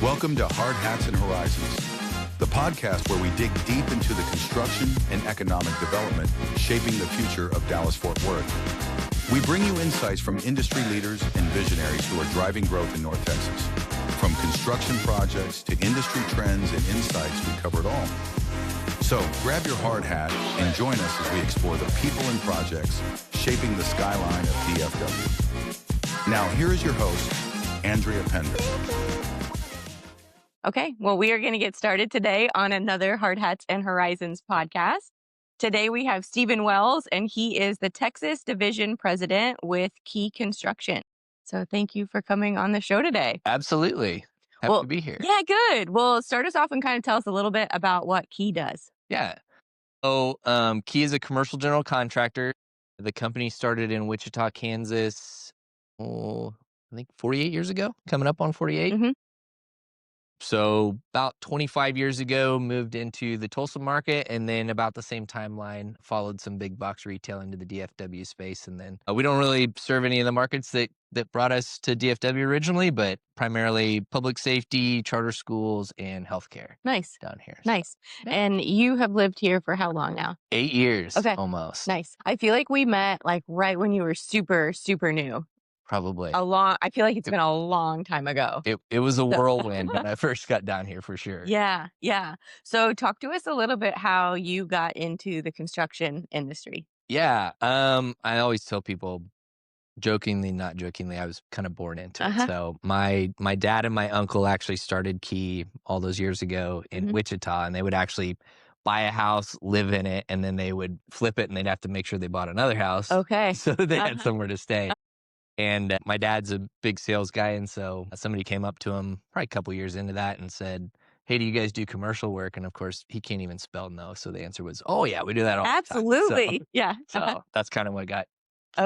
Welcome to Hard Hats and Horizons, the podcast where we dig deep into the construction and economic development shaping the future of Dallas-Fort Worth. We bring you insights from industry leaders and visionaries who are driving growth in North Texas. From construction projects to industry trends and insights, we cover it all. So grab your hard hat and join us as we explore the people and projects shaping the skyline of DFW. Now, here is your host, Andrea Pender. Okay, well, we are going to get started today on another Hard Hats and Horizons podcast. Today we have Stephen Wells, and he is the Texas Division President with Key Construction. So thank you for coming on the show today. Absolutely. Happy to be here. Yeah, good. Well, start us off and kind of tell us a little bit about what Key does. Yeah. So Key is a commercial general contractor. The company started in Wichita, Kansas, I think 48 years ago, coming up on 48. Mm-hmm. So about 25 years ago, moved into the Tulsa market, and then about the same timeline, followed some big box retail into the DFW space. And then we don't really serve any of the markets that brought us to DFW originally, but primarily public safety, charter schools, and healthcare. Nice. Down here. Nice. Yeah. And you have lived here for how long now? 8 years. Okay. Almost. Nice. I feel like we met like right when you were super, super new. Probably. I feel like it's been a long time ago. It was a whirlwind when I first got down here, for sure. Yeah. So talk to us a little bit how you got into the construction industry. Yeah. I always tell people, jokingly, not jokingly, I was kind of born into it. So my dad and my uncle actually started Key all those years ago in Wichita, and they would actually buy a house, live in it, and then they would flip it, and they'd have to make sure they bought another house. Okay. So that they had somewhere to stay. And my dad's a big sales guy, and so somebody came up to him probably a couple years into that and said, "Hey, do you guys do commercial work?" And of course, he can't even spell no, so the answer was, "Oh yeah, we do that all Absolutely. the time." Yeah. So that's kind of what got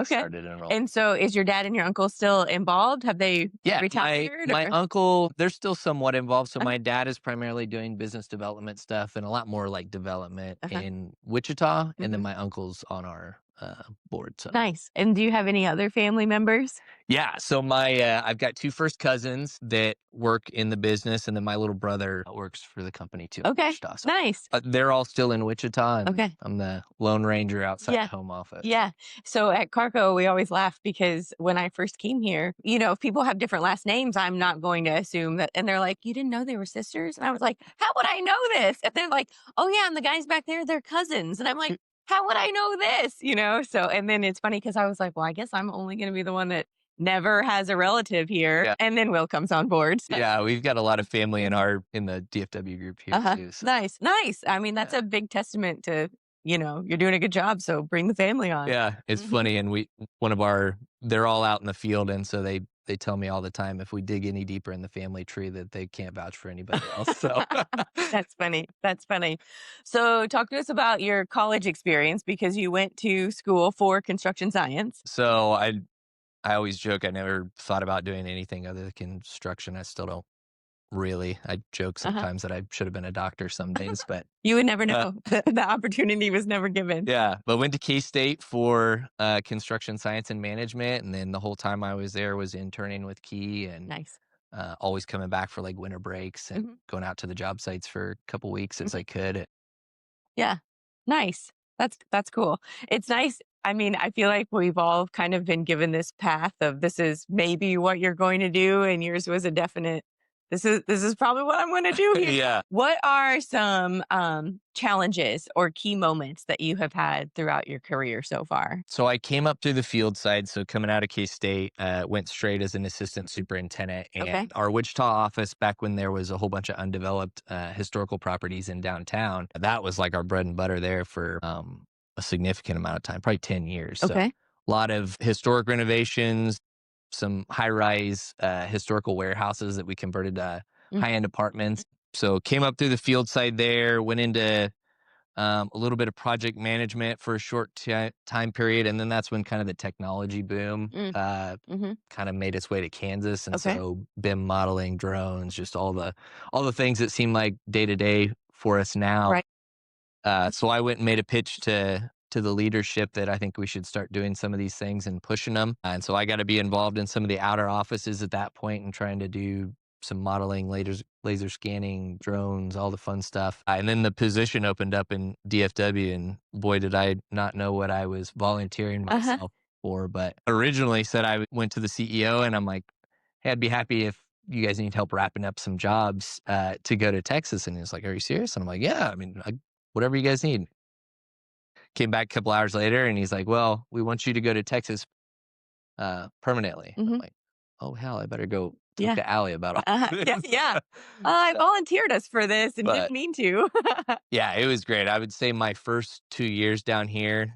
started and rolled. And so is your dad and your uncle still involved? Have they retired? My uncle, they're still somewhat involved. So my dad is primarily doing business development stuff and a lot more like development in Wichita, and then my uncle's on our board. So. Nice. And do you have any other family members? Yeah. So I've got two first cousins that work in the business, and then my little brother works for the company too. Okay. Wichita, so, nice. They're all still in Wichita, and I'm the Lone Ranger outside the home office. Yeah. So at Carrco, we always laugh because when I first came here, if people have different last names, I'm not going to assume that. And they're like, "You didn't know they were sisters?" And I was like, "How would I know this?" And they're like, "Oh yeah, and the guys back there, they're cousins." And I'm like, "How would I know this?" So, and then it's funny because I was like, well, I guess I'm only going to be the one that never has a relative here. Yeah. And then Will comes on board. So. Yeah, we've got a lot of family in the DFW group here too. So. Nice. I mean, that's a big testament to, you're doing a good job. So bring the family on. Yeah, it's funny. And they're all out in the field. And so they tell me all the time, if we dig any deeper in the family tree, that they can't vouch for anybody else. So That's funny. So talk to us about your college experience, because you went to school for construction science. So I always joke, I never thought about doing anything other than construction. I still don't really. I joke sometimes that I should have been a doctor some days, but you would never know. The opportunity was never given. Yeah, but went to K-State for construction science and management, and then the whole time I was there was interning with Key, and nice. Always coming back for like winter breaks and going out to the job sites for a couple weeks as I could. Yeah, nice. That's cool. It's nice. I mean, I feel like we've all kind of been given this path of this is maybe what you're going to do, and yours was a definite. This is probably what I'm going to do here. Yeah. What are some challenges or key moments that you have had throughout your career so far? So I came up through the field side. So coming out of K-State, went straight as an assistant superintendent. And our Wichita office, back when there was a whole bunch of undeveloped historical properties in downtown, that was like our bread and butter there for a significant amount of time, probably 10 years. So a lot of historic renovations, some high-rise historical warehouses that we converted to high-end apartments. So came up through the field side there, went into a little bit of project management for a short time period. And then that's when kind of the technology boom kind of made its way to Kansas. And so BIM modeling, drones, just all the things that seem like day-to-day for us now. Right. So I went and made a pitch to the leadership that I think we should start doing some of these things and pushing them. And so I got to be involved in some of the outer offices at that point and trying to do some modeling, laser scanning, drones, all the fun stuff. And then the position opened up in DFW, and boy, did I not know what I was volunteering myself for. But originally said I went to the CEO, and I'm like, hey, I'd be happy if you guys need help wrapping up some jobs to go to Texas. And he's like, are you serious? And I'm like, yeah, I mean, whatever you guys need. Came back a couple hours later, and he's like, well, we want you to go to Texas permanently. I'm like, oh, hell, I better go talk to Allie about all this. Yeah. I volunteered us for this and didn't mean to. Yeah, it was great. I would say my first 2 years down here,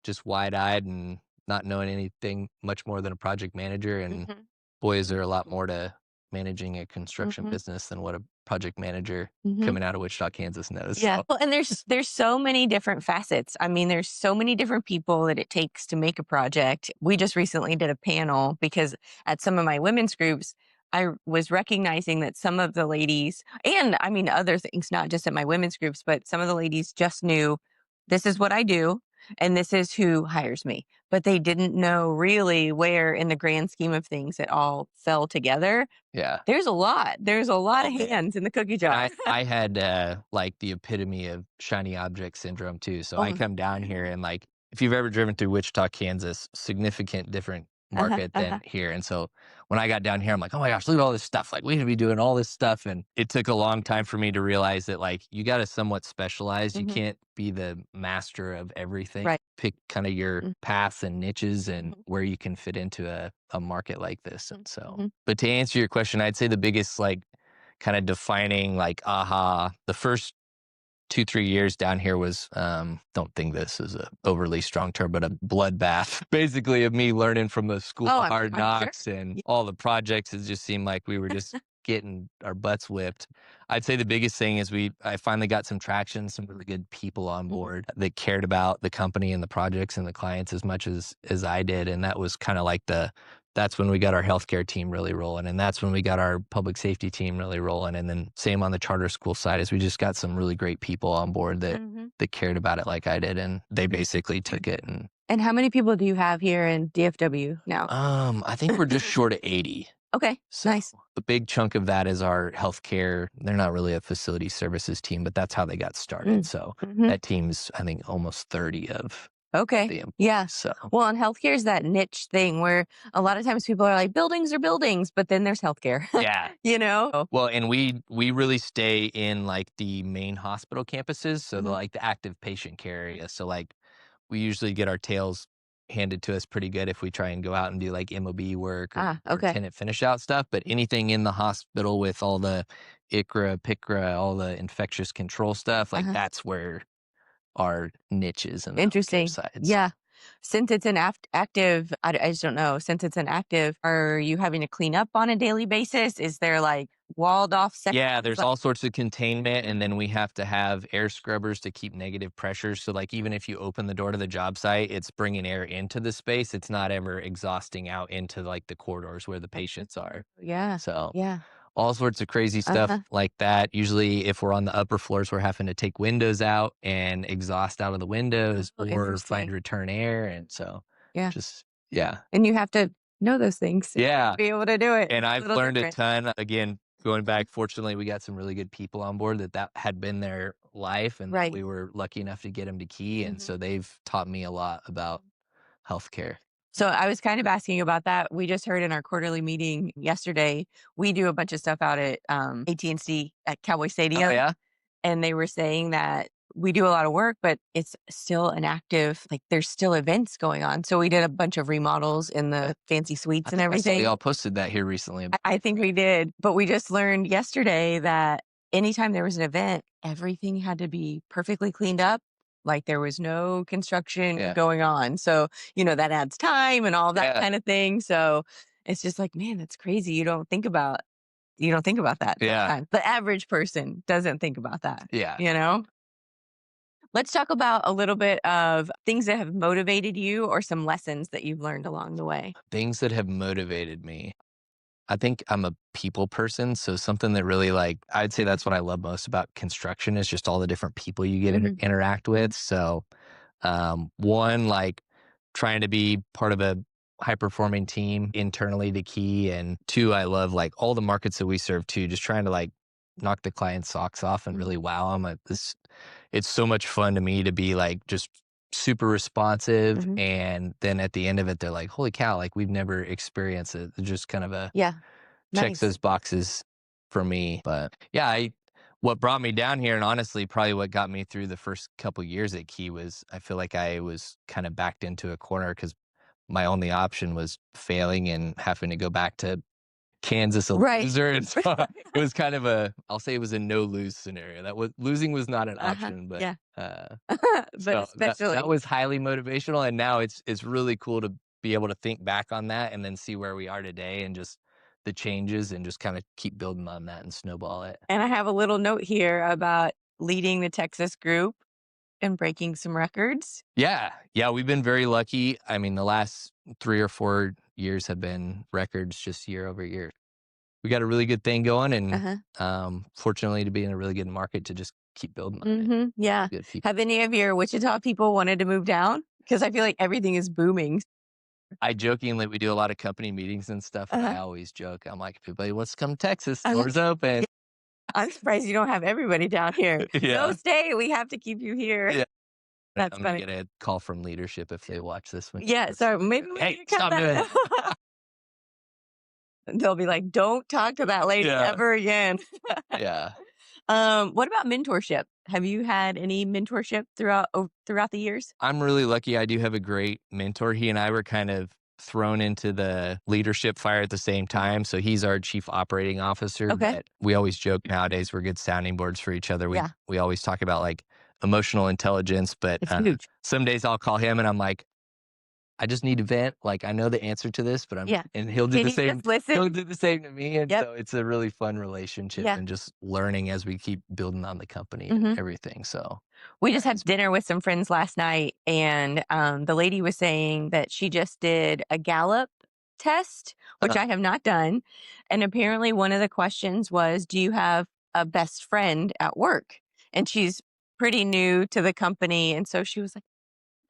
just wide-eyed and not knowing anything much more than a project manager. And boy, is there a lot more to managing a construction business than what a project manager coming out of Wichita, Kansas knows. Yeah. So. Well, and there's so many different facets. I mean, there's so many different people that it takes to make a project. We just recently did a panel because at some of my women's groups, I was recognizing that some of the ladies, and I mean other things, not just at my women's groups, but some of the ladies just knew this is what I do and this is who hires me. But they didn't know really where in the grand scheme of things it all fell together. Yeah. There's a lot. There's a lot of hands in the cookie jar. I had like the epitome of shiny object syndrome too. So I come down here, and like, if you've ever driven through Wichita, Kansas, significant different market than here. And so when I got down here, I'm like, oh my gosh, look at all this stuff. Like, we need to be doing all this stuff. And it took a long time for me to realize that, like, you got to somewhat specialize. You can't be the master of everything. Right. Pick kind of your paths and niches and where you can fit into a market like this. And so, but to answer your question, I'd say the biggest, like, kind of defining, like, the first 2-3 years down here was, don't think this is a overly strong term, but a bloodbath, basically, of me learning from the school of hard knocks and all the projects. It just seemed like we were just getting our butts whipped. I'd say the biggest thing is I finally got some traction, some really good people on board that cared about the company and the projects and the clients as much as I did. And that was kind of like that's when we got our healthcare team really rolling. And that's when we got our public safety team really rolling. And then same on the charter school side, is we just got some really great people on board that cared about it like I did. And they basically took it. And how many people do you have here in DFW now? I think we're just short of 80. Okay, So nice. a big chunk of that is our healthcare. They're not really a facility services team, but that's how they got started. So that team's, I think, almost 30 of Okay. Yeah. So Well, on healthcare is that niche thing where a lot of times people are like, buildings are buildings, but then there's healthcare. yeah. You know? Well, and we really stay in like the main hospital campuses, so the active patient care area. So like we usually get our tails handed to us pretty good if we try and go out and do like MOB work or tenant finish out stuff. But anything in the hospital with all the ICRA, PICRA, all the infectious control stuff, like that's where our niches and interesting sides. Yeah. Since it's an active, I just don't know. Since it's an active, are you having to clean up on a daily basis? Is there like walled off sections? Yeah, there's all sorts of containment, and then we have to have air scrubbers to keep negative pressure. So like even if you open the door to the job site, it's bringing air into the space. It's not ever exhausting out into like the corridors where the patients are. Yeah. So yeah. all sorts of crazy stuff like that. Usually if we're on the upper floors, we're having to take windows out and exhaust out of the windows or find return air. And so And you have to know those things. Yeah. Be able to do it. And I've learned a ton. Again, going back, fortunately, we got some really good people on board that had been their life, and we were lucky enough to get them to Key. And so they've taught me a lot about healthcare. So I was kind of asking about that. We just heard in our quarterly meeting yesterday, we do a bunch of stuff out at AT&T at Cowboy Stadium. Oh, yeah? And they were saying that we do a lot of work, but it's still an active, like there's still events going on. So we did a bunch of remodels in the fancy suites and everything. We all posted that here recently. I think we did. But we just learned yesterday that anytime there was an event, everything had to be perfectly cleaned up. Like there was no construction going on. So, that adds time and all that kind of thing. So it's just like, man, that's crazy. You don't think about that. Yeah. The average person doesn't think about that. Yeah. Let's talk about a little bit of things that have motivated you or some lessons that you've learned along the way. Things that have motivated me. I think I'm a people person. So something that really I'd say that's what I love most about construction is just all the different people you get to interact with. So one, trying to be part of a high performing team internally to key. And two, I love like all the markets that we serve too, just trying to like knock the client's socks off and really wow them. It's so much fun to me to be like just super responsive. And then at the end of it, they're like, holy cow, like we've never experienced it. It's just kind of a checks those boxes for me. But yeah, what brought me down here, and honestly, probably what got me through the first couple years at Key was I feel like I was kind of backed into a corner because my only option was failing and having to go back to Kansas a loser. And so it was kind of I'll say it was a no lose scenario. Losing was not an option, but but so especially that was highly motivational. And now it's really cool to be able to think back on that and then see where we are today and just the changes and just kind of keep building on that and snowball it. And I have a little note here about leading the Texas group and breaking some records. Yeah. We've been very lucky. I mean, the last 3 or 4 years have been records just year over year. We got a really good thing going, and fortunately to be in a really good market to just keep building on it. Yeah. Have any of your Wichita people wanted to move down? Because I feel like everything is booming. I jokingly, we do a lot of company meetings and stuff. And I always joke, I'm like, if anybody wants to come to Texas, doors open. I'm surprised you don't have everybody down here. No, stay. We have to keep you here. Yeah. That's I'm funny. going to get a call from leadership if they watch this one. Yeah. So maybe we hey, can cut stop doing it. They'll be like, don't talk to that lady ever again. Yeah. What about mentorship? Have you had any mentorship throughout the years? I'm really lucky. I do have a great mentor. He and I were kind of thrown into the leadership fire at the same time. So he's our chief operating officer. Okay. But we always joke nowadays we're good sounding boards for each other. We always talk about like emotional intelligence, but it's huge. Some days I'll call him and I'm like, I just need to vent. Like I know the answer to this, but and he'll do the same. He'll do the same to me. And so it's a really fun relationship and just learning as we keep building on the company and everything. So we just had dinner with some friends last night, and the lady was saying that she just did a Gallup test, which I have not done. And apparently one of the questions was, do you have a best friend at work? And she's pretty new to the company. And so she was like,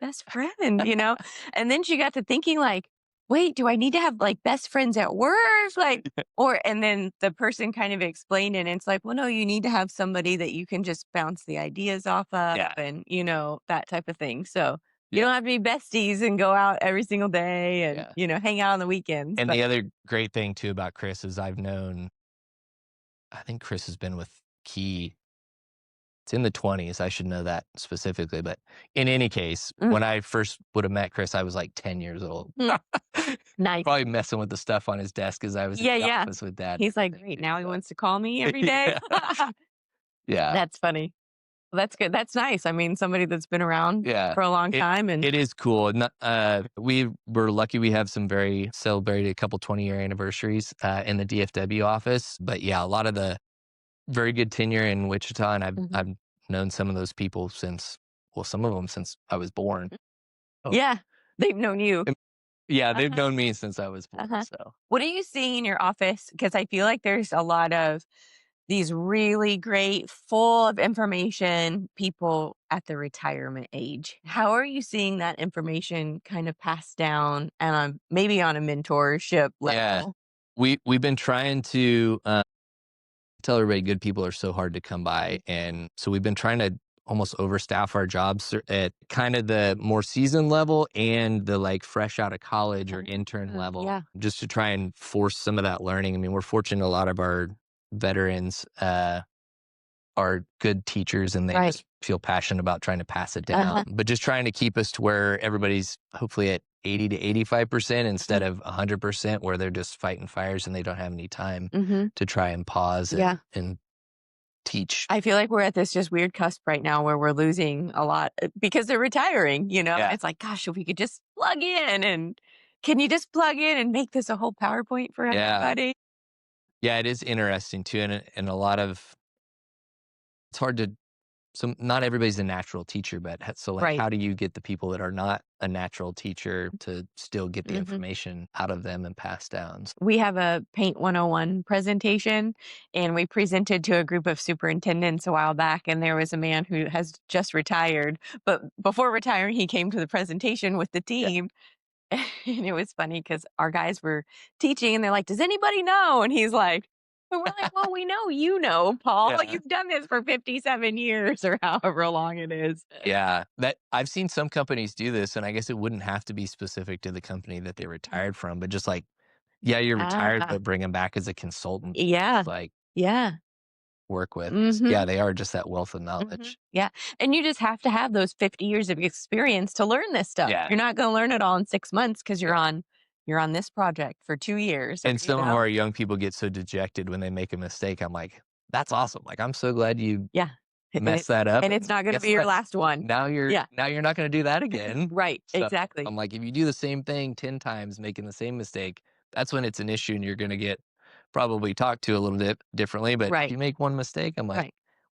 best friend, and then she got to thinking like, wait, do I need to have like best friends at work? Like, and then the person kind of explained it. And it's like, well, no, you need to have somebody that you can just bounce the ideas off of and, that type of thing. So you don't have to be besties and go out every single day and, hang out on the weekends. And the other great thing too about Chris is I think Chris has been with Key. It's in the 20s. I should know that specifically. But in any case, when I first would have met Chris, I was like 10 years old. Nice. Probably messing with the stuff on his desk as I was in the office with Dad. He's like, great. Now he wants to call me every day. Yeah. That's funny. Well, that's good. That's nice. I mean, somebody that's been around for a long time. And it is cool. We were lucky we have celebrated a couple 20-year anniversaries in the DFW office. But yeah, a lot of the very good tenure in Wichita, and I've known some of those people some of them since I was born. Yeah, they've known you. Yeah, they've known me since I was born. So, what are you seeing in your office? Because I feel like there's a lot of these really great, full of information people at the retirement age. How are you seeing that information kind of passed down, and maybe on a mentorship level? Yeah, we've been trying to tell everybody good people are so hard to come by. And so we've been trying to almost overstaff our jobs at kind of the more seasoned level and the like fresh out of college or intern level, just to try and force some of that learning. I mean, we're fortunate a lot of our veterans are good teachers and they just feel passionate about trying to pass it down, but just trying to keep us to where everybody's hopefully at 80 to 85% instead of 100% where they're just fighting fires and they don't have any time to try and pause and teach. I feel like we're at this just weird cusp right now where we're losing a lot because they're retiring, It's like, gosh, if we could just plug in and can you just plug in and make this a whole PowerPoint for everybody? Yeah, it is interesting too. And a lot of, it's hard to, so not everybody's a natural teacher, but so like, how do you get the people that are not a natural teacher to still get the information out of them and pass down? We have a Paint 101 presentation, and we presented to a group of superintendents a while back, and there was a man who has just retired, but before retiring, he came to the presentation with the team. And it was funny because our guys were teaching and they're like, does anybody know? And he's like, and we're like, well, we know you know, Paul. Yeah. You've done this for 57 years or however long it is. Yeah, that I've seen some companies do this, and I guess it wouldn't have to be specific to the company that they retired from, but just like, yeah, you're retired, Ah, but bring them back as a consultant, yeah. like Yeah. work with. 'Cause, yeah, Hmm. they are just that wealth of Hmm. knowledge. Yeah. And you just have to have those 50 years of experience to learn this stuff. Yeah, You're not going to learn it all in 6 months because yeah. you're on this project for 2 years or, And some of our young people get so dejected when they make a mistake. I'm like, that's awesome. Like, I'm so glad you yeah. messed that up. And it's And not going to guess be your what? last one. Yeah. Now you're not going to do that again. Right. So Exactly. I'm like, if you do the same thing 10 times, making the same mistake, that's when it's an issue and you're going to get probably talked to a little bit differently. But if Right. you make one mistake, I'm like, Right.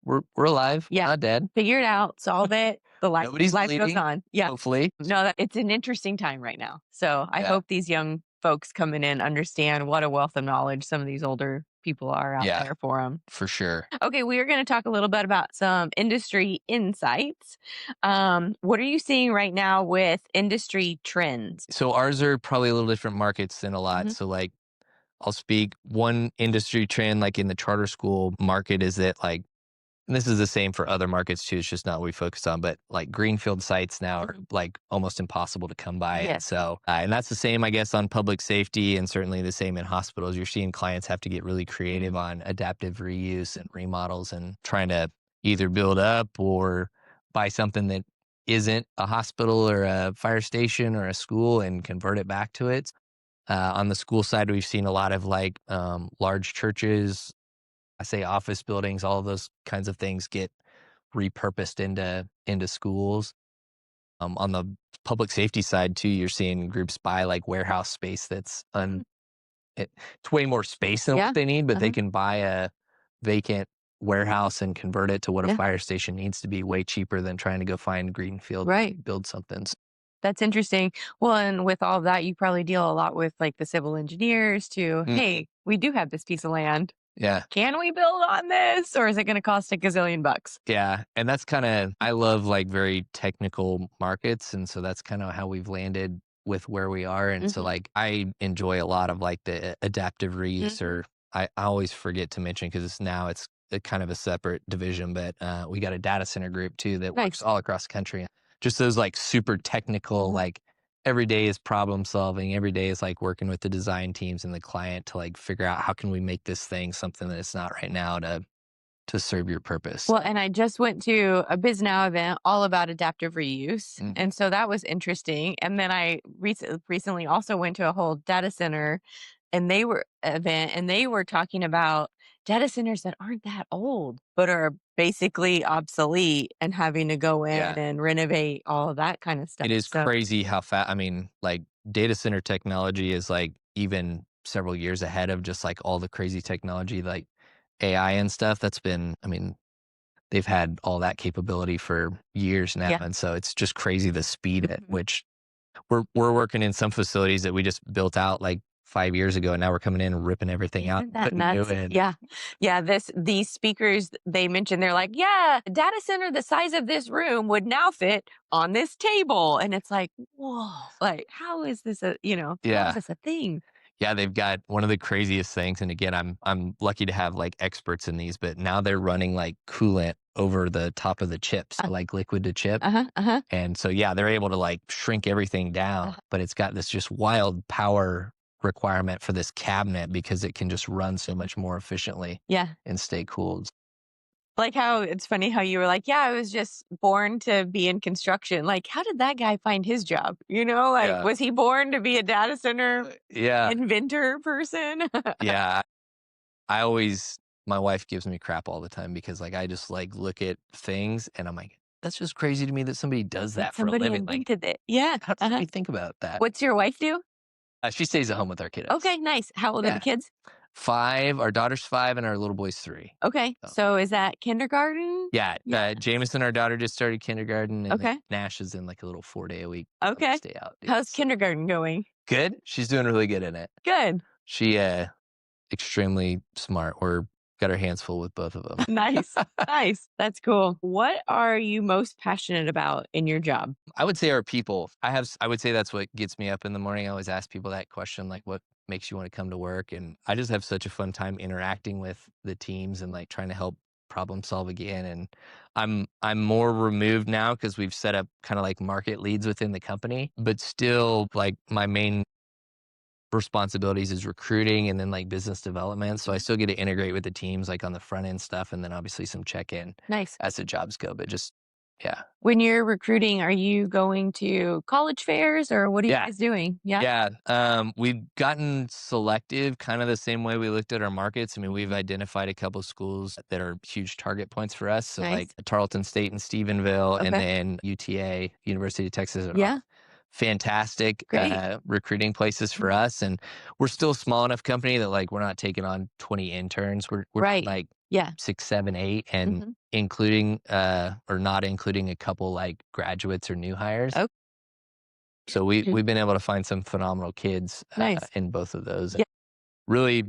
we're alive, Yeah. not dead. Figure it out, solve it. The Nobody's life goes bleeding, on. Yeah. hopefully. No, it's an interesting time right now. So I Yeah. hope these young folks coming in understand what a wealth of knowledge some of these older people are out Yeah, there for them. for sure. Okay, we are going to talk a little bit about some industry insights. What are you seeing right now with industry trends? So ours are probably a little different markets than a lot. Hmm. So like I'll speak one industry trend like in the charter school market is that like and this is the same for other markets too. It's just not what we focus on, but like greenfield sites now are like almost impossible to come by. And Yes. so, and that's the same, I guess, on public safety and certainly the same in hospitals. You're seeing clients have to get really creative on adaptive reuse and remodels and trying to either build up or buy something that isn't a hospital or a fire station or a school and convert it back to it. On the school side, we've seen a lot of like large churches, I say office buildings, all of those kinds of things get repurposed into schools. On the public safety side too, you're seeing groups buy like warehouse space that's it's way more space than Yeah. what they need, but they Uh-huh. can buy a vacant warehouse and convert it to what a Yeah. fire station needs to be way cheaper than trying to go find greenfield Right. build something. That's interesting. Well, and with all of that, you probably deal a lot with like the civil engineers to, Mm, hey, we do have this piece of land. yeah. Can we build on this or is it going to cost a gazillion bucks? Yeah, and that's kinda I love, like, very technical markets, and so that's kinda how we've landed with where we are, and so, Hmm. like, I enjoy a lot of, like, the adaptive reuse Hmm. or I always forget to mention because it's a kind of a separate division, but, we got a data center group too that works Nice. all across the country. Just those, like, super technical, Mhm. like, every day is problem solving, every day is, like, working with the design teams and the client to, like, figure out how can we make this thing something that it's not right now to serve your purpose. Well, and I just went to a BizNow event all about adaptive reuse. Mm, And so that was interesting. And then I recently also went to a whole data center and they were event and they were talking about data centers that aren't that old, but are basically obsolete and having to go in yeah. and renovate all of that kind of stuff. It is So, crazy how fast. I mean, like, data center technology is, like, even several years ahead of just, like, all the crazy technology, like AI and stuff that's been I mean, they've had all that capability for years now, yeah. and so it's just crazy the speed at Mhm. which we're working in some facilities that we just built out, like, 5 years ago, and now we're coming in and ripping everything out Isn't and that putting new nuts? in. Yeah. Yeah. These speakers they mentioned, they're like, yeah, a data center the size of this room would now fit on this table. And it's like, whoa, like, how is this how is Yeah. this a thing? Yeah, they've got one of the craziest things, and again, I'm lucky to have, like, experts in these, but now they're running, like, coolant over the top of the chips, Uh, so, like, liquid to chip, uh-huh. Uh-huh. and so, yeah, they're able to, like, shrink everything down, but it's got this just wild power requirement for this cabinet because it can just run so much more efficiently Yeah. and stay cooled. Like how it's funny how you were like, yeah, I was just born to be in construction. Like, how did that guy find his job? Like, Yeah. was he born to be a data center Yeah, inventor person? yeah, I always my wife gives me crap all the time because, like, I just, like, look at things and I'm like, "That's just crazy to me that somebody does That that for a somebody living." Like, invented it. Yeah. how does Uh-huh. somebody think about that? What's your wife do? She stays at home with our kiddos. Okay, nice. How old are the Yeah. kids? 5, our daughter's 5 and our little boy's 3. Okay. So, So is that kindergarten? yeah, Yeah. Jameson, our daughter, just started kindergarten, and then Okay. Nash is in, like, a little 4-day-a-week, Okay. stay out deal, How's so kindergarten going? good. She's doing really good in it. Good. She, extremely smart. We're got our hands full with both of them. Nice. Nice. That's cool. What are you most passionate about in your job? I would say our people. I would say that's what gets me up in the morning. I always ask people that question, like, what makes you want to come to work? And I just have such a fun time interacting with the teams and like trying to help problem solve again. And I'm more removed now because we've set up kind of like market leads within the company, but still like my main responsibilities is recruiting and then like business development. So I still get to integrate with the teams like on the front end stuff and then obviously some check in Nice. as the jobs go. But just yeah. When you're recruiting, are you going to college fairs or what are you Yeah. guys doing? Yeah. Yeah. We've gotten selective kind of the same way we looked at our markets. I mean, we've identified a couple schools that are huge target points for us. So Nice. like Tarleton State and Stephenville and Okay. then UTA, University of Texas are Yeah. fantastic Great. recruiting places for us. And we're still a small enough company that like we're not taking on 20 interns. We're Right. like Yeah. 6, 7, 8, and Mhm. including or not including a couple like graduates or new hires. Oh, So we've been able to find some phenomenal kids nice. in both of those. Yeah. Really,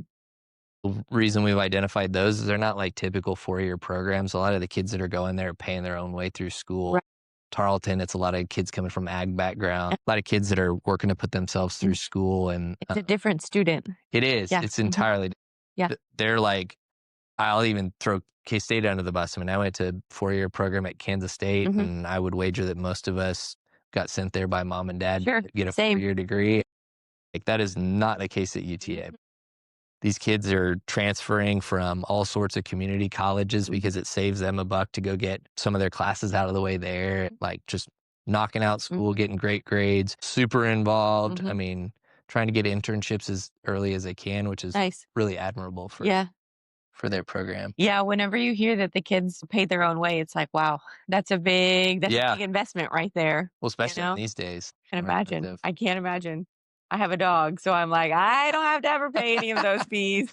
the reason we've identified those is they're not like typical 4-year programs. A lot of the kids that are going there are paying their own way through school. Right. Tarleton, it's a lot of kids coming from ag background, a lot of kids that are working to put themselves through school. And It's a different student. it is, Yeah. it's entirely, Yeah. they're like, I'll even throw K-State under the bus. I mean, I went to a 4-year program at Kansas State, Mhm. and I would wager that most of us got sent there by mom and dad Sure. to get a Same. 4-year degree. Like that is not the case at UTA. These kids are transferring from all sorts of community colleges because it saves them a buck to go get some of their classes out of the way there, like just knocking out school, getting great grades, super involved. I mean, trying to get internships as early as they can, which is Nice. really admirable Yeah. for their program. Yeah. Whenever you hear that the kids pay their own way, it's like, wow, that's a big Yeah. investment right there. Well, especially know? these days. Can more imagine. expensive. I can't imagine. I have a dog, so I'm like, I don't have to ever pay any of those fees.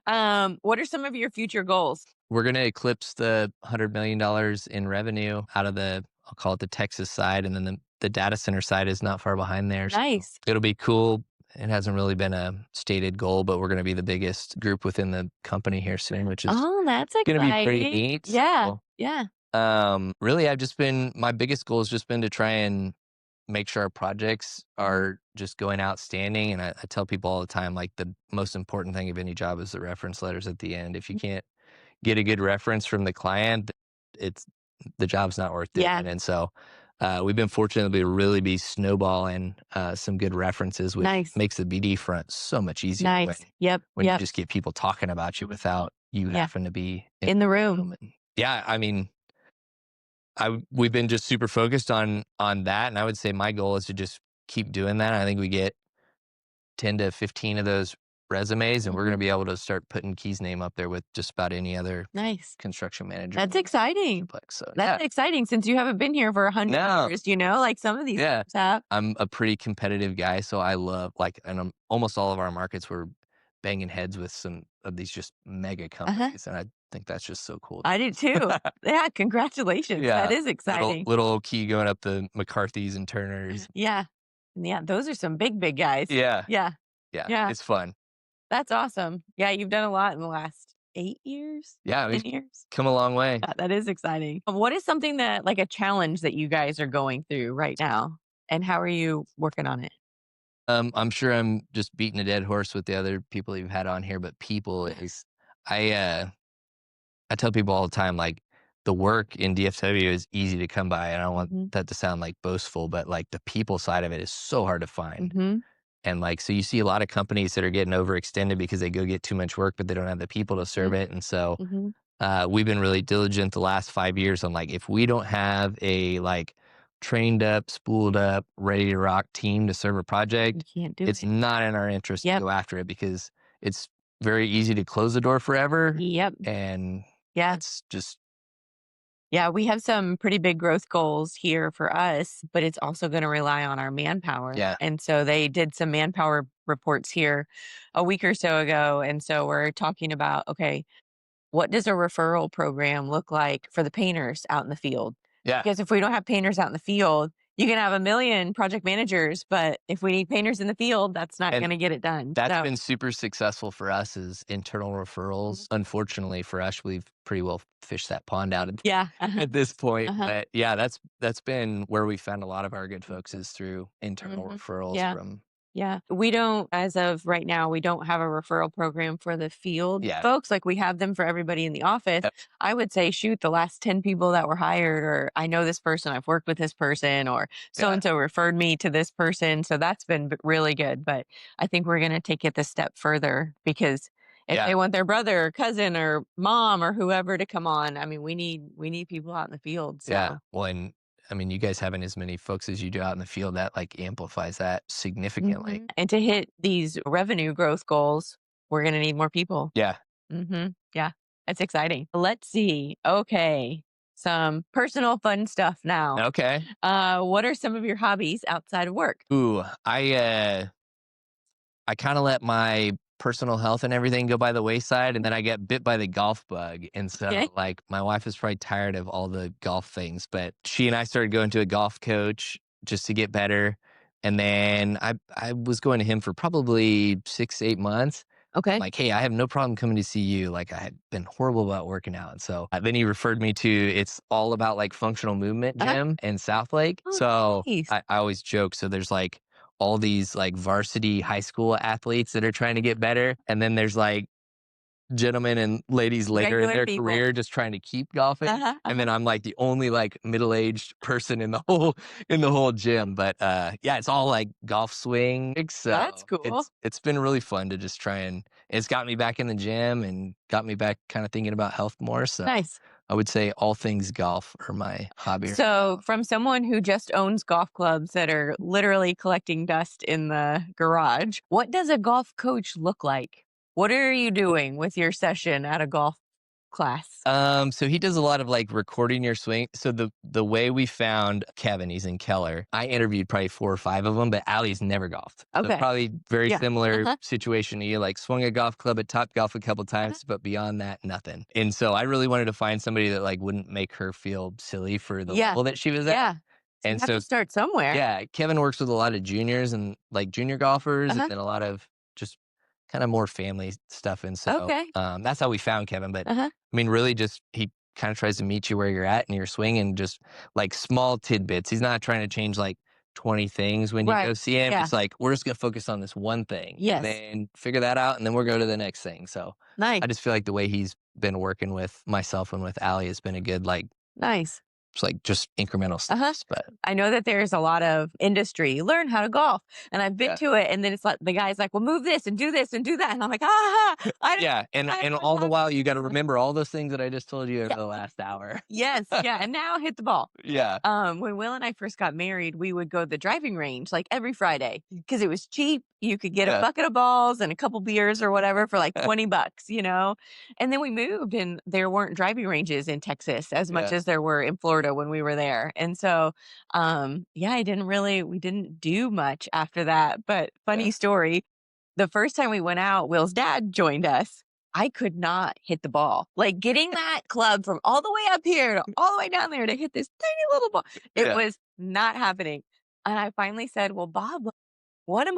What are some of your future goals? We're going to eclipse the $100 million in revenue out of the, I'll call it the Texas side. And then the data center side is not far behind there. Nice. So it'll be cool. It hasn't really been a stated goal, but we're going to be the biggest group within the company here soon, which is That's going to be pretty exciting. neat. Yeah. So, Yeah. really, my biggest goal has just been to try and make sure our projects are just going outstanding. And I tell people all the time, like the most important thing of any job is the reference letters at the end. If you can't get a good reference from the client, the job's not worth doing. Yeah. And so we've been fortunate to really be snowballing some good references, which Nice. makes the BD front so much easier. Nice. Yep. When Yep. you just get people talking about you without you having to be in the room. And, yeah, I mean, we've been just super focused on that, and I would say my goal is to just keep doing that. I think we get 10 to 15 of those resumes, and we're going to be able to start putting Key's name up there with just about any other Nice construction manager. That's exciting. So That's exciting since you haven't been here for 100 years, like some of these folks have. I'm a pretty competitive guy, so I love and almost all of our markets were banging heads with some of these just mega companies, and I think that's just so cool. I do too. Yeah, congratulations. Yeah, That is exciting. Little old Key going up the McCarthy's and Turners. Yeah. Yeah, those are some big guys. Yeah. Yeah. Yeah. It's fun. That's awesome. Yeah, you've done a lot in the last 8 years? Yeah, 10 we've years? come a long way. Yeah, that is exciting. What is something that like a challenge that you guys are going through right now? And how are you working on it? I'm sure I'm just beating a dead horse with the other people you've had on here, but people is I tell people all the time, like the work in DFW is easy to come by. And I don't want that to sound like boastful, but like the people side of it is so hard to find. And like, so you see a lot of companies that are getting overextended because they go get too much work, but they don't have the people to serve it. And so we've been really diligent the last 5 years on like, if we don't have a like trained up, spooled up, ready to rock team to serve a project, You can't do it's it. not in our interest to go after it because it's very easy to close the door forever. Yep. And Yeah. it's just. Yeah, we have some pretty big growth goals here for us, but it's also going to rely on our manpower. Yeah. And so they did some manpower reports here a week or so ago. And so we're talking about, okay, what does a referral program look like for the painters out in the field? Yeah. Because if we don't have painters out in the field, You can have a million project managers, but if we need painters in the field, that's not going to get it done. That's been super successful for us is internal referrals. Unfortunately for us, we've pretty well fished that pond out at this point. But yeah, that's been where we found a lot of our good folks is through internal referrals from. Yeah. We don't, as of right now, we don't have a referral program for the field folks. Like we have them for everybody in the office. Yep. I would say, shoot, the last 10 people that were hired, or I know this person, I've worked with this person, or so-and-so referred me to this person. So that's been really good. But I think we're going to take it the step further because if they want their brother or cousin or mom or whoever to come on, I mean, we need people out in the field. So. Yeah. Well, and I mean, you guys having as many folks as you do out in the field, that like amplifies that significantly. And to hit these revenue growth goals, we're going to need more people. Yeah. Yeah. That's exciting. Let's see. Okay. Some personal fun stuff now. Okay. What are some of your hobbies outside of work? Ooh, I kind of let my personal health and everything go by the wayside, and then I get bit by the golf bug. And so, like, my wife is probably tired of all the golf things, but she and I started going to a golf coach just to get better. And then I was going to him for probably 6 8 months. Okay. Like, hey, I have no problem coming to see you. Like, I had been horrible about working out. And so then he referred me to, it's all about like functional movement gym in South Lake. Oh, so nice. I always joke. So there's like all these like varsity high school athletes that are trying to get better. And then there's like gentlemen and ladies later in their career just trying to keep golfing. And then I'm like the only like middle-aged person in the whole gym. But yeah, it's all like golf swing. So that's cool. It's been really fun to just try, and it's got me back in the gym and got me back kind of thinking about health more. So nice. I would say all things golf are my hobby. So from someone who just owns golf clubs that are literally collecting dust in the garage, what does a golf coach look like? What are you doing with your session at a golf class? So he does a lot of like recording your swing. So the way we found Kevin, he's in Keller. I interviewed probably 4 or 5 of them, but Allie's never golfed. Okay. So probably very similar situation to you, like swung a golf club at Top Golf a couple times, but beyond that, nothing. And so I really wanted to find somebody that like wouldn't make her feel silly for the level that she was at. Yeah. And you have to start somewhere. Yeah, Kevin works with a lot of juniors and like junior golfers, and then a lot of just kind of more family stuff. And so that's how we found Kevin. But I mean, really just he kind of tries to meet you where you're at in your swing and just like small tidbits. He's not trying to change like 20 things when you go see him. It's like, we're just going to focus on this one thing and then figure that out. And then we'll go to the next thing. So I just feel like the way he's been working with myself and with Allie has been a good, like, it's like just incremental steps. But I know that there's a lot of industry, learn how to golf. And I've been to it. And then it's like the guy's like, well, move this and do this and do that. And I'm like, and all the while you got to remember all those things that I just told you in the last hour. Yes. Yeah. And now hit the ball. Yeah. When Will and I first got married, we would go to the driving range like every Friday because it was cheap. You could get a bucket of balls and a couple beers or whatever for like $20, you know? And then we moved and there weren't driving ranges in Texas as much as there were in Florida when we were there. And so, we didn't do much after that, but funny story. The first time we went out, Will's dad joined us. I could not hit the ball. Like getting that club from all the way up here to all the way down there to hit this tiny little ball. It was not happening. And I finally said, well, Bob, what am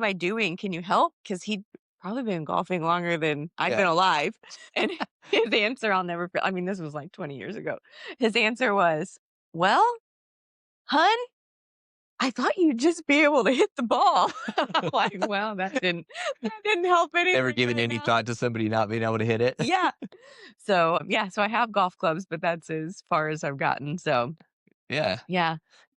I doing? Can you help? Because he'd probably been golfing longer than I've been alive. And his answer, this was like 20 years ago. His answer was, well, hun, I thought you'd just be able to hit the ball. I'm like, well, that didn't help anything. Never given any thought to somebody not being able to hit it. So I have golf clubs, but that's as far as I've gotten. So yeah.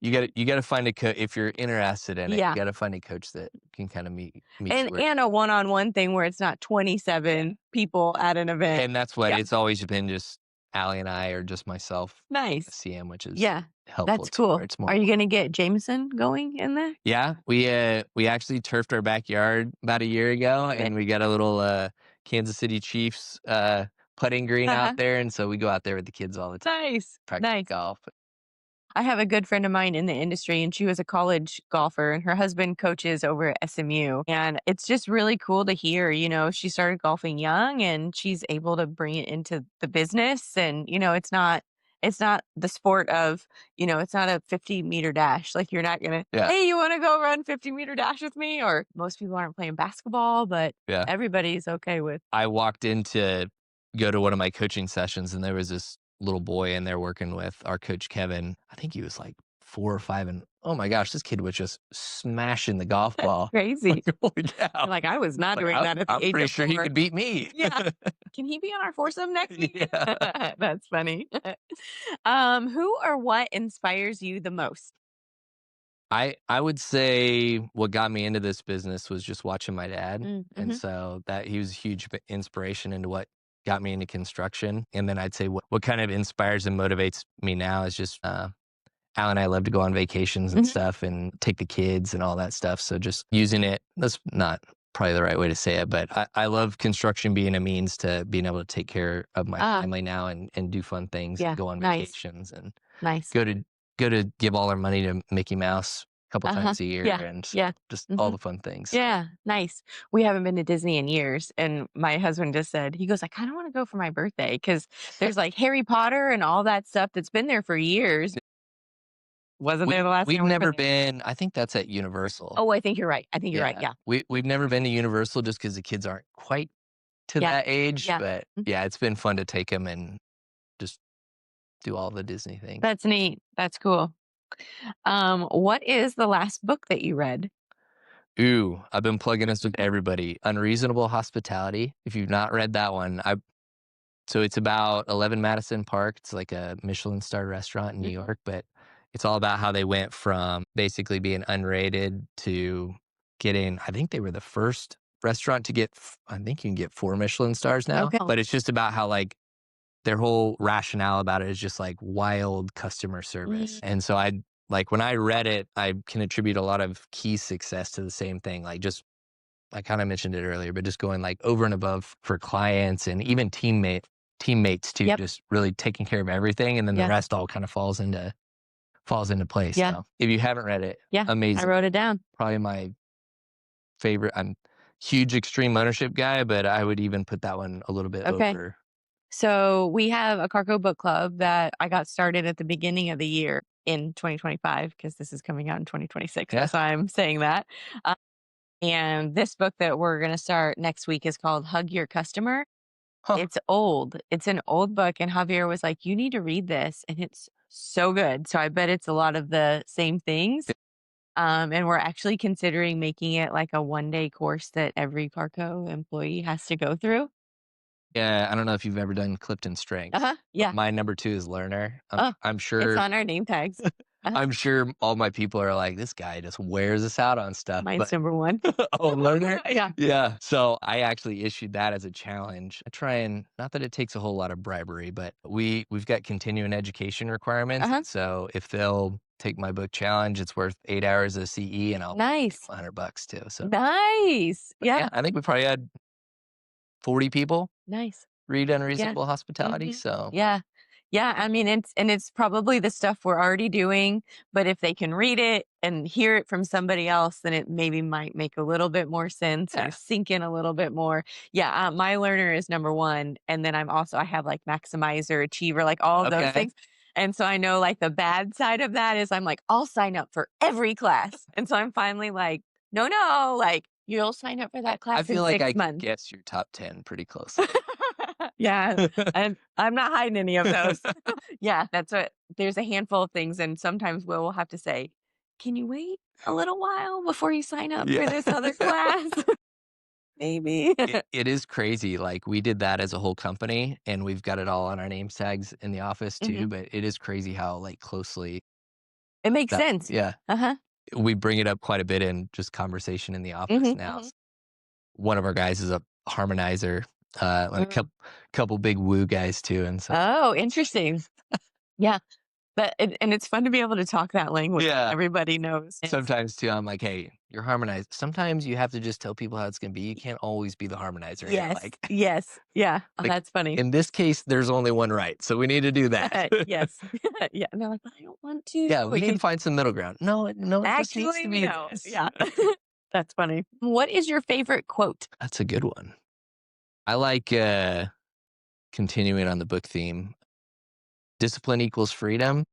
You got to find a coach if you're interested in it. You got to find a coach that can kind of meet and a one-on-one thing where it's not 27 people at an event. And that's what it's always been, just Allie and I, or just myself. Nice. CM, which is helpful. That's cool. It's more Are you going to get Jameson going in there? Yeah, we actually turfed our backyard about a year ago, and we got a little Kansas City Chiefs putting green out there, and so we go out there with the kids all the time. Nice. Practice golf. I have a good friend of mine in the industry, and she was a college golfer, and her husband coaches over at SMU. And it's just really cool to hear, she started golfing young and she's able to bring it into the business. And, it's not It's not the sport of, it's not a 50-meter dash. Like you're not going to, Yeah. hey, you want to go run 50-meter dash with me? Or most people aren't playing basketball, but Yeah. everybody's okay with. I walked in to go to one of my coaching sessions, and there was this little boy in there working with our coach, Kevin. I think he was like 4 or 5, and oh my gosh, this kid was just smashing the golf ball. Crazy. Like, holy cow. Like I was not doing that at the I'm age pretty of sure he 4. could beat me. Yeah. Can he be on our foursome next week? Yeah. That's funny. Who or what inspires you the most? I would say what got me into this business was just watching my dad. And so that he was a huge inspiration into what got me into construction. And then I'd say what kind of inspires and motivates me now is just Al and I love to go on vacations and stuff and take the kids and all that stuff. So just using it, that's not probably the right way to say it, but I love construction being a means to being able to take care of my family now and do fun things, Yeah, and go on nice. vacations and Nice. go to give all our money to Mickey Mouse a couple times a year Yeah, and yeah. just all the fun things. Yeah, nice. We haven't been to Disney in years, and my husband just said, he goes, I kind of want to go for my birthday because there's like Harry Potter and all that stuff that's been there for years. Wasn't there the last We've time we never were there? been. I think that's at Universal. Oh, I think you're right. I think you're right. Yeah. We've never been to Universal just because the kids aren't quite to Yeah. that age. Yeah. But yeah, it's been fun to take them and just do all the Disney things. That's neat. That's cool. What is the last book that you read? Ooh, I've been plugging this with everybody. Unreasonable Hospitality. If you've not read that one, so it's about 11 Madison Park. It's like a Michelin star restaurant in New York, but it's all about how they went from basically being unrated to getting, I think they were the first restaurant to get, I think you can get 4 Michelin stars now. Okay. But it's just about how like their whole rationale about it is just like wild customer service. And so like when I read it, I can attribute a lot of key success to the same thing. Like just, I kind of mentioned it earlier, but just going like over and above for clients and even teammates too, just really taking care of everything. And then the rest all kind of falls into place. Yeah. So if you haven't read it, amazing. I wrote it down. Probably my favorite. I'm huge extreme ownership guy, but I would even put that one a little bit over. So we have a Carrco book club that I got started at the beginning of the year in 2025 because this is coming out in 2026. Yeah. So I'm saying that. And this book that we're going to start next week is called Hug Your Customer. It's old. It's an old book. And Javier was like, you need to read this. And it's so good. So I bet it's a lot of the same things. And we're actually considering making it like a one-day course that every Carrco employee has to go through. Yeah, I don't know if you've ever done Clifton Strengths. Yeah. My number 2 is Learner. I'm sure it's on our name tags. I'm sure all my people are like, this guy just wears us out on stuff. Mine's number 1. Oh, Learner? Yeah. Yeah. So I actually issued that as a challenge. I try and, not that it takes a whole lot of bribery, but we've got continuing education requirements. So if they'll take my book challenge, it's worth 8 hours of CE and I'll nice. $100 too. So nice. Yeah. I think we probably had 40 people. Nice. Read Unreasonable Hospitality. So yeah. I mean, it's probably the stuff we're already doing, but if they can read it and hear it from somebody else, then it maybe might make a little bit more sense or sink in a little bit more. Yeah. My Learner is number 1. And then I have like Maximizer, Achiever, like all of those things. And so I know like the bad side of that is I'm like, I'll sign up for every class. And so I'm finally like, no, like you'll sign up for that class I feel in like 6 I months. can guess your top 10 pretty closely. Yeah. And I'm not hiding any of those. Yeah. There's a handful of things. And sometimes we'll have to say, can you wait a little while before you sign up for this other class? Maybe. It is crazy. Like we did that as a whole company and we've got it all on our name tags in the office too, but it is crazy how like closely it makes sense. Yeah. We bring it up quite a bit in just conversation in the office now. One of our guys is a harmonizer, like a couple big woo guys too. And so oh, interesting. Yeah. And it's fun to be able to talk that language. Yeah. Everybody knows. Sometimes too, I'm like, hey, you're harmonized. Sometimes you have to just tell people how it's going to be. You can't always be the harmonizer. Yes. Like, yes. Yeah. like, that's funny. In this case, there's only one right. So we need to do that. Yes. Yeah. And they're like, I don't want to. Yeah. We can find some middle ground. No, it just needs to be no. this. Yeah. That's funny. What is your favorite quote? That's a good one. I like continuing on the book theme. Discipline equals freedom.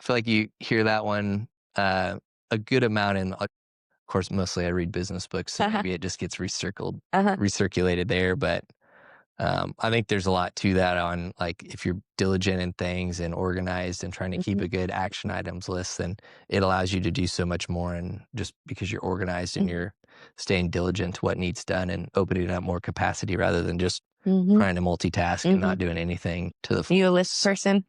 I feel like you hear that one a good amount in, of course, mostly I read business books, so maybe it just gets recirculated there. But I think there's a lot to that on, like, if you're diligent in things and organized and trying to keep a good action items list, then it allows you to do so much more. And just because you're organized and you're staying diligent to what needs done and opening up more capacity rather than just trying to multitask and not doing anything to the You a list person?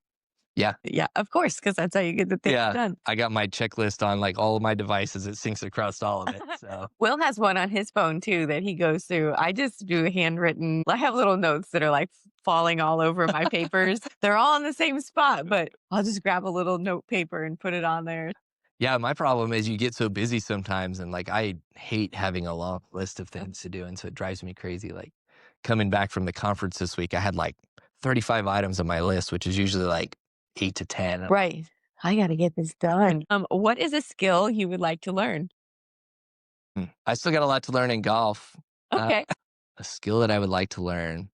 Yeah. Yeah, of course, because that's how you get the things done. I got my checklist on like all of my devices. It syncs across all of it. So Will has one on his phone too that he goes through. I just do handwritten. I have little notes that are like falling all over my papers. They're all in the same spot, but I'll just grab a little note paper and put it on there. yeah, my problem is you get so busy sometimes, and like I hate having a long list of things to do, and so it drives me crazy. Like coming back from the conference this week, I had like 35 items on my list, which is usually like 8 to 10. Right. I got to get this done. What is a skill you would like to learn? I still got a lot to learn in golf. Okay. A skill that I would like to learn.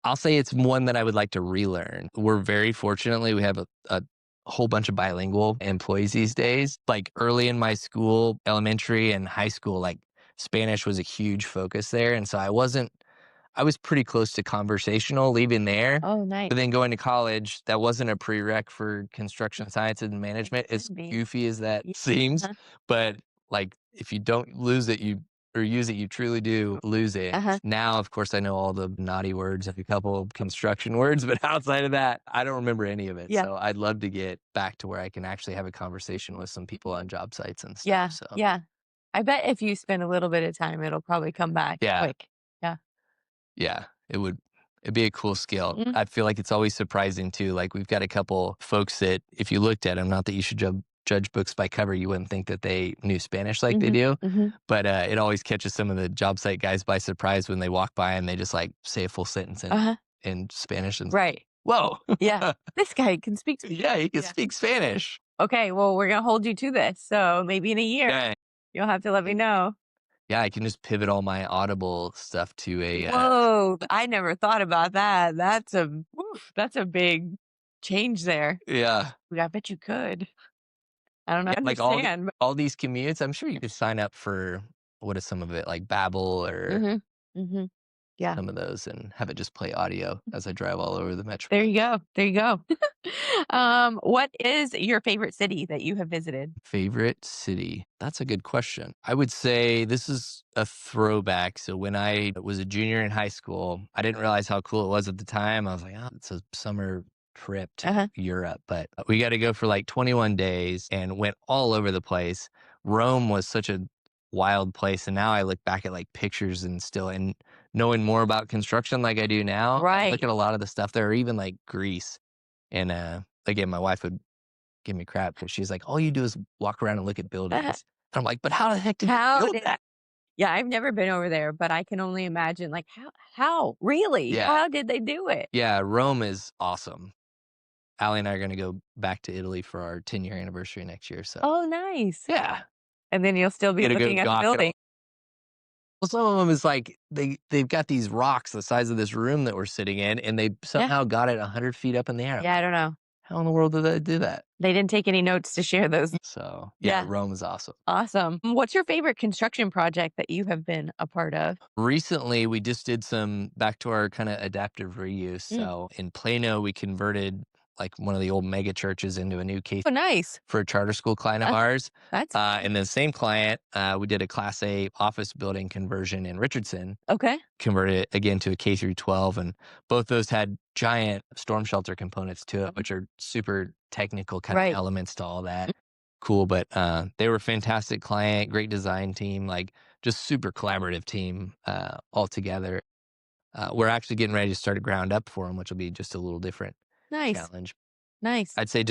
I'll say it's one that I would like to relearn. We're very fortunately, we have a whole bunch of bilingual employees these days. Like early in my school, elementary and high school, like Spanish was a huge focus there. And so I was pretty close to conversational leaving there. Oh, nice. But then going to college, that wasn't a prereq for construction sciences and management. As goofy as that seems, but like if you don't use it, you truly do lose it. Now, of course, I know all the naughty words and a couple of construction words, but outside of that, I don't remember any of it. So I'd love to get back to where I can actually have a conversation with some people on job sites and stuff. So I bet if you spend a little bit of time, it'll probably come back quick. Yeah, it'd be a cool skill. I feel like it's always surprising too. Like we've got a couple folks that if you looked at them, not that you should judge books by cover, you wouldn't think that they knew Spanish like they do. But it always catches some of the job site guys by surprise when they walk by and they just like say a full sentence in Spanish. And whoa. This guy can speak. Yeah, he can speak Spanish. Okay, well, we're going to hold you to this. So maybe in a year, you'll have to let me know. Yeah, I can just pivot all my Audible stuff to a. Whoa! I never thought about that. That's a big change there. Yeah, I bet you could. I don't know. Like all these commutes, I'm sure you could sign up for what is some of it like Babbel or some of those, and have it just play audio as I drive all over the metro. There you go. What is your favorite city that you have visited? Favorite city? That's a good question. I would say this is a throwback. So when I was a junior in high school, I didn't realize how cool it was at the time. I was like, oh, it's a summer trip to Europe, but we got to go for like 21 days and went all over the place. Rome was such a wild place. And now I look back at like pictures and knowing more about construction like I do now. I look at a lot of the stuff there, or even like Greece. And again, my wife would give me crap because she's like, all you do is walk around and look at buildings. And I'm like, but how the heck did you build that? Yeah, I've never been over there, but I can only imagine like how really? Yeah. How did they do it? Yeah, Rome is awesome. Allie and I are going to go back to Italy for our 10-year anniversary next year. So Oh, nice. yeah. And then you'll still be looking at the building. Well, some of them is like they've got these rocks the size of this room that we're sitting in, and they somehow got it 100 feet up in the air. Yeah, I don't know. How in the world did they do that? They didn't take any notes to share those. So yeah, Rome is awesome. Awesome. What's your favorite construction project that you have been a part of? Recently, we just did some back to our kind of adaptive reuse. So in Plano, we converted like one of the old mega churches into a new case. Oh, nice. For a charter school client of ours. That's and the same client, we did a Class A office building conversion in Richardson. okay. Converted it again to a K through 12. And both those had giant storm shelter components to it, which are super technical kind of elements to all that. Cool. But they were a fantastic client, great design team, like just super collaborative team all together. We're actually getting ready to start a ground up for them, which will be just a little different challenge. Nice. I'd say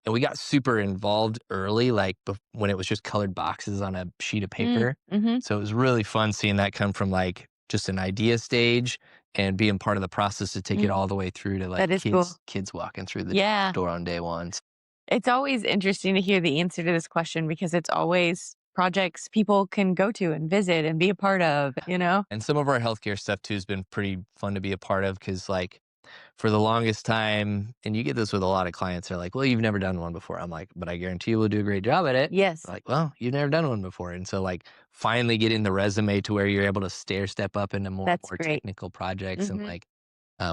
and we got super involved early, like when it was just colored boxes on a sheet of paper. So it was really fun seeing that come from like just an idea stage and being part of the process to take it all the way through to like kids walking through the door on day one. It's always interesting to hear the answer to this question because it's always projects people can go to and visit and be a part of, you know? And some of our healthcare stuff too has been pretty fun to be a part of because like for the longest time, and you get this with a lot of clients, they're like, well, you've never done one before. I'm like, but I guarantee you we'll do a great job at it. Yes. Like, well, you've never done one before. And so like finally getting the resume to where you're able to stair step up into more and That's more great. technical projects. And Mhm. like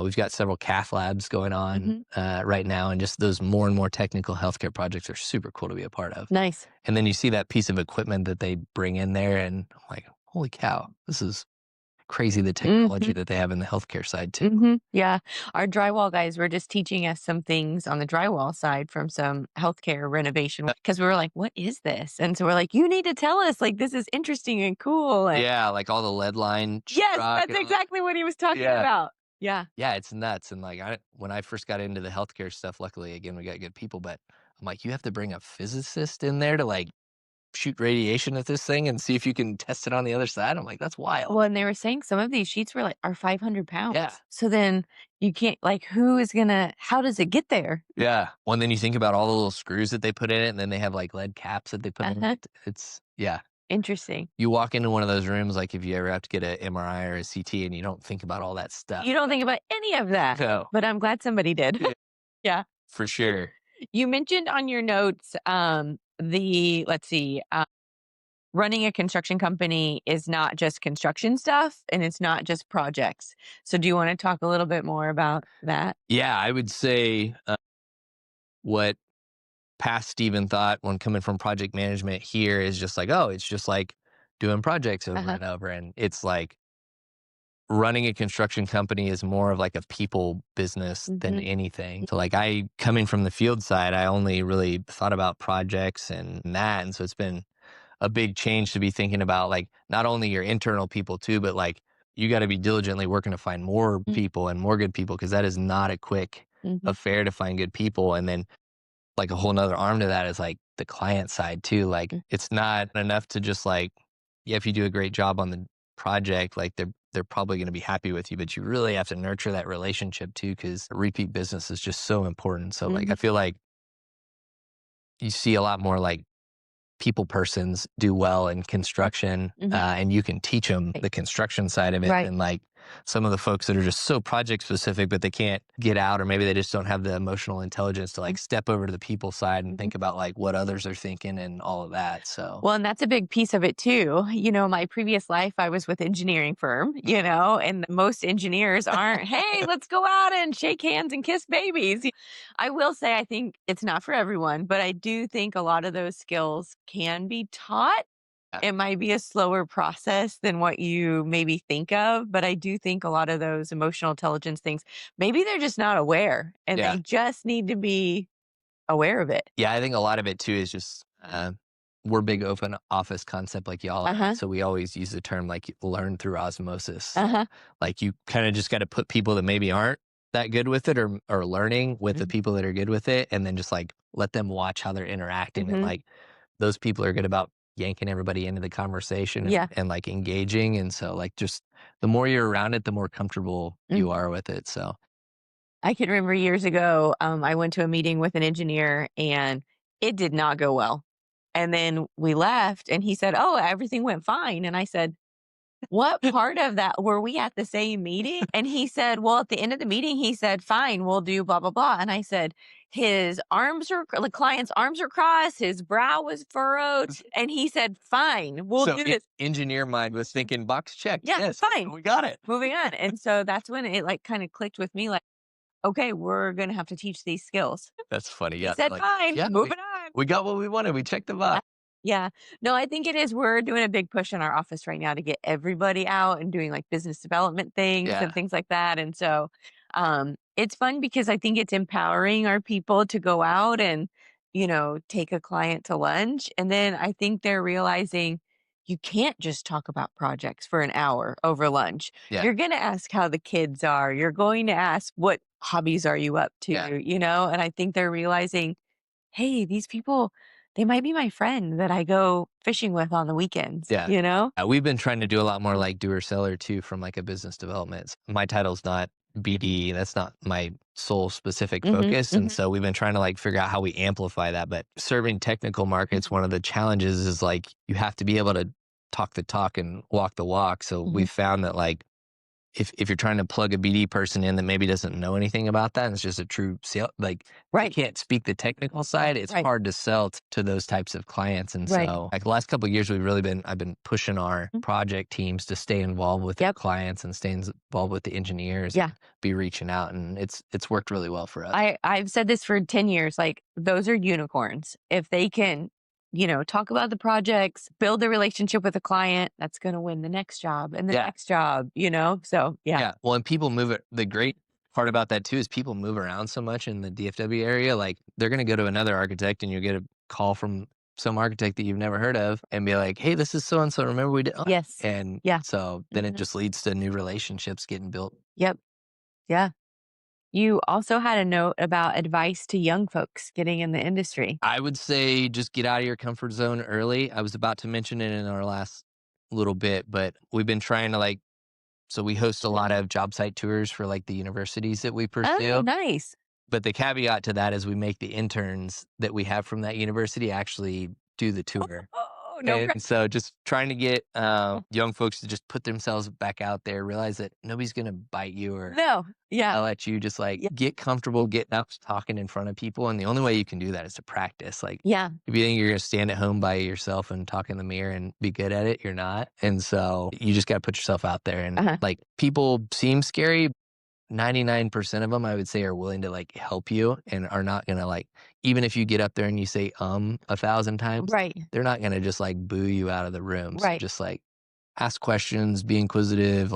we've got several cath labs going on Mhm. right now, and just those more and more technical healthcare projects are super cool to be a part of. Nice. And then you see that piece of equipment that they bring in there, and I'm like, holy cow, this is crazy, the technology Mhm. that they have in the healthcare side too. Mhm. Yeah. Our drywall guys were just teaching us some things on the drywall side from some healthcare renovation because we were like, "What is this?" And so we're like, "You need to tell us. Like, this is interesting and cool." And Yeah, like all the lead line yes, sheetrock that's and all. exactly what he was talking Yeah. about. Yeah. Yeah, it's nuts. And like when I first got into the healthcare stuff, luckily again we got good people, but I'm like, you have to bring a physicist in there to like shoot radiation at this thing and see if you can test it on the other side. I'm like, that's wild. Well, and they were saying some of these sheets were like are 500 Yeah. pounds. So then you can't like who is gonna how does it get there? Yeah. Well, and then you think about all the little screws that they put in it, and then they have like lead caps that they put in Uh-huh. it. It's yeah. Interesting. You walk into one of those rooms, like if you ever have to get an MRI or a CT, and you don't think about all that stuff. You don't think about any of that, No, but I'm glad somebody did. Yeah. Yeah. for sure. You mentioned on your notes, the let's see, running a construction company is not just construction stuff and it's not just projects. So, do you want to talk a little bit more about that? Yeah, I would say what past Steven thought when coming from project management here is just like, oh, it's just like doing projects over Uh-huh. and over. And it's like running a construction company is more of like a people business than Hmm. anything. So like I coming from the field side, I only really thought about projects and that. And so it's been a big change to be thinking about like not only your internal people too, but like you got to be diligently working to find more people and more good people, because that is not a quick Hmm. affair to find good people. And then like a whole nother arm to that is like the client side too. Like it's not enough to just like, yeah, if you do a great job on the project, like they're probably going to be happy with you, but you really have to nurture that relationship too, because repeat business is just so important. So like I feel like you see a lot more like people persons do well in construction, and you can teach them the construction side of it. Right. And like some of the folks that are just so project specific, but they can't get out, or maybe they just don't have the emotional intelligence to like step over to the people side and think about like what others are thinking and all of that. So Well, and that's a big piece of it too. My previous life, I was with engineering firm, and most engineers aren't, hey, let's go out and shake hands and kiss babies. I will say, I think it's not for everyone, but I do think a lot of those skills can be taught. It might be a slower process than what you maybe think of, but I do think a lot of those emotional intelligence things, maybe they're just not aware and yeah. they just need to be aware of it. Yeah, I think a lot of it too is just we're big open office concept like y'all are. Uh-huh. So we always use the term like learn through osmosis. Uh-huh. Like you kind of just got to put people that maybe aren't that good with it, or learning with the people that are good with it, and then just like let them watch how they're interacting. And Mhm. like those people are good about yanking everybody into the conversation Yeah. and like engaging. And so like just the more you're around it, the more comfortable you are with it. So I can remember years ago, I went to a meeting with an engineer and it did not go well. And then we left and he said, "Oh, everything went fine." And I said, "What part of that were we at the same meeting?" And he said, "Well, at the end of the meeting, he said, 'Fine, we'll do blah, blah, blah.'" And I said, the client's arms are crossed, his brow was furrowed. And he said, "Fine, we'll so do this." engineer mind was thinking box check. Yeah, Yes, fine. we got it. Moving on. And so that's when it like kind of clicked with me like, okay, we're going to have to teach these skills. That's funny. He Yeah. said, Like, "Fine, yeah, moving on." we got what we wanted. We checked the box. Yeah. No, I think it is. We're doing a big push in our office right now to get everybody out and doing like business development things Yeah. and things like that. And so it's fun because I think it's empowering our people to go out and, take a client to lunch. And then I think they're realizing you can't just talk about projects for an hour over lunch. Yeah. You're going to ask how the kids are. You're going to ask what hobbies are you up to, Yeah. And I think they're realizing, hey, these people, they might be my friend that I go fishing with on the weekends, Yeah. you know? We've been trying to do a lot more like doer seller too, from like a business development. My title's not BD. That's not my sole specific focus. And so we've been trying to like figure out how we amplify that. But serving technical markets, one of the challenges is like you have to be able to talk the talk and walk the walk. So we found that like if you're trying to plug a BD person in that maybe doesn't know anything about that, and it's just a true sale, like they can't speak the technical side, it's hard to sell to those types of clients. And so like the last couple of years, I've been pushing our project teams to stay involved with the clients and stay involved with the engineers, and be reaching out, and it's worked really well for us. I've said this for 10 years, like those are unicorns. If they can, talk about the projects, build a relationship with the client, that's going to win the next job and the next job, So, Yeah. Well, and people move it. The great part about that too is people move around so much in the DFW area. Like they're going to go to another architect and you get a call from some architect that you've never heard of and be like, hey, this is so and so. Remember we did? Yes. And so then it just leads to new relationships getting built. Yep. Yeah. You also had a note about advice to young folks getting in the industry. I would say just get out of your comfort zone early. I was about to mention it in our last little bit, but we've been trying to so we host a lot of job site tours for like the universities that we pursue. Oh, nice. But the caveat to that is we make the interns that we have from that university actually do the tour. No. And so just trying to get young folks to just put themselves back out there, realize that nobody's going to bite you or I'll let you just get comfortable, get up talking in front of people. And the only way you can do that is to practice. Like, if you think you're going to stand at home by yourself and talk in the mirror and be good at it, you're not. And so you just got to put yourself out there. And people seem scary. 99% of them, I would say, are willing to help you and are not going to even if you get up there and you say 1,000 times, they're not going to just boo you out of the room. So just ask questions, be inquisitive,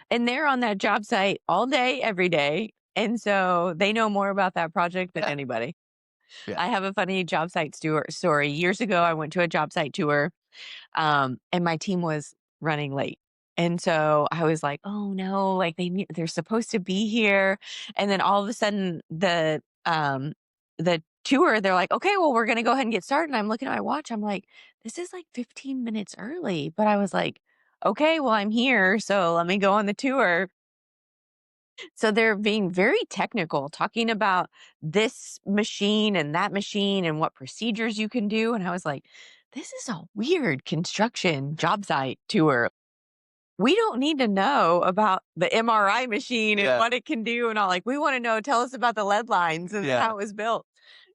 and they're on that job site all day, every day. And so they know more about that project than anybody. I have a funny job site story. Years ago, I went to a job site tour, and my team was running late. And so I was like, oh no, they're supposed to be here. And then all of a sudden the tour, they're like, okay, well, we're going to go ahead and get started. And I'm looking at my watch. I'm like, this is 15 minutes early. But I was like, okay, well, I'm here. So let me go on the tour. So they're being very technical, talking about this machine and that machine and what procedures you can do. And I was like, this is a weird construction job site tour. We don't need to know about the MRI machine and what it can do and all. We want to know, tell us about the lead lines and how it was built.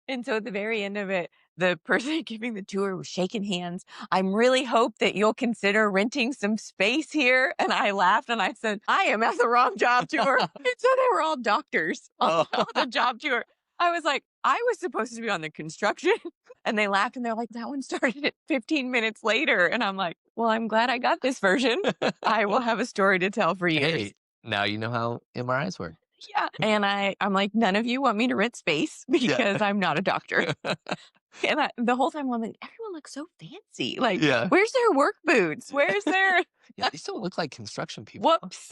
And so at the very end of it, the person giving the tour was shaking hands. I'm really hope that you'll consider renting some space here. And I laughed and I said, I am at the wrong job tour. And so they were all doctors on the job tour. I was like, I was supposed to be on the construction. And they laughed and they're like, that one started at 15 minutes later. And I'm like, well, I'm glad I got this version. I will have a story to tell for years. Hey, now you know how MRIs work. Yeah. And I'm like, none of you want me to rent space because I'm not a doctor. And the whole time I'm like, everyone looks so fancy. Where's their work boots? Where's their... These don't look like construction people. Whoops.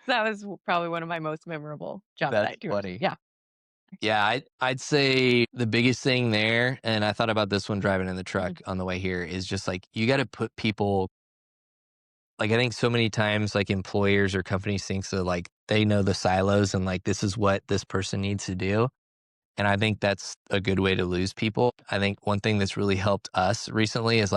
That was probably one of my most memorable job site tours. Funny. Yeah. Yeah, I'd say the biggest thing there, and I thought about this one driving in the truck on the way here, is just you got to put people, I think so many times employers or companies think so they know the silos and this is what this person needs to do. And I think that's a good way to lose people. I think one thing that's really helped us recently is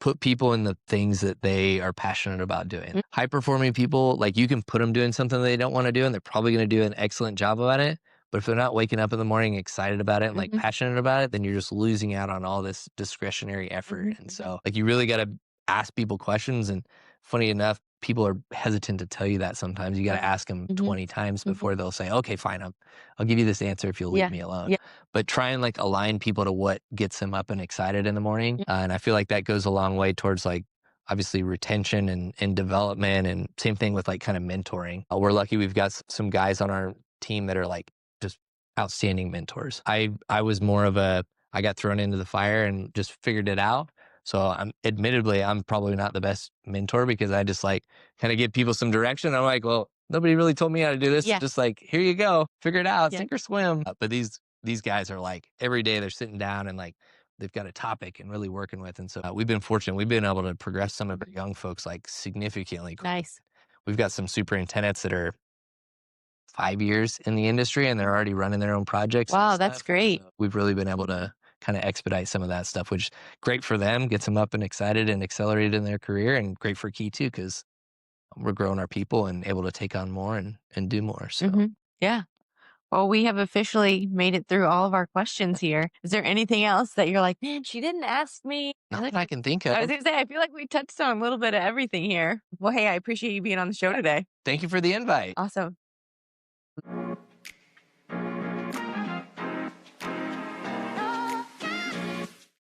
put people in the things that they are passionate about doing. High performing people, you can put them doing something they don't want to do and they're probably going to do an excellent job about it. But if they're not waking up in the morning excited about it and passionate about it, then you're just losing out on all this discretionary effort. And so you really got to ask people questions. And funny enough, people are hesitant to tell you that sometimes. You got to ask them 20 times before they'll say, okay, fine, I'll give you this answer if you'll leave me alone. But try and align people to what gets them up and excited in the morning. And I feel like that goes a long way towards obviously retention and development, and same thing with kind of mentoring. We're lucky we've got some guys on our team that are just outstanding mentors. I was more of I got thrown into the fire and just figured it out. So I'm probably not the best mentor because I just kind of give people some direction. I'm like, well, nobody really told me how to do this. Just here you go, figure it out, sink or swim. But these guys are every day they're sitting down and they've got a topic and really working with. And so we've been fortunate. We've been able to progress some of our young folks significantly. Nice. We've got some superintendents that are 5 years in the industry and they're already running their own projects. Wow, that's great. So we've really been able to kind of expedite some of that stuff, which is great for them, gets them up and excited and accelerated in their career, and great for Key too, because we're growing our people and able to take on more and do more. So Yeah. Well, we have officially made it through all of our questions here. Is there anything else that you're like, man, she didn't ask me? not that I can think I was of. going to say, I feel like we touched on a little bit of everything here. Well, hey, I appreciate you being on the show today. Thank you for the invite. Awesome.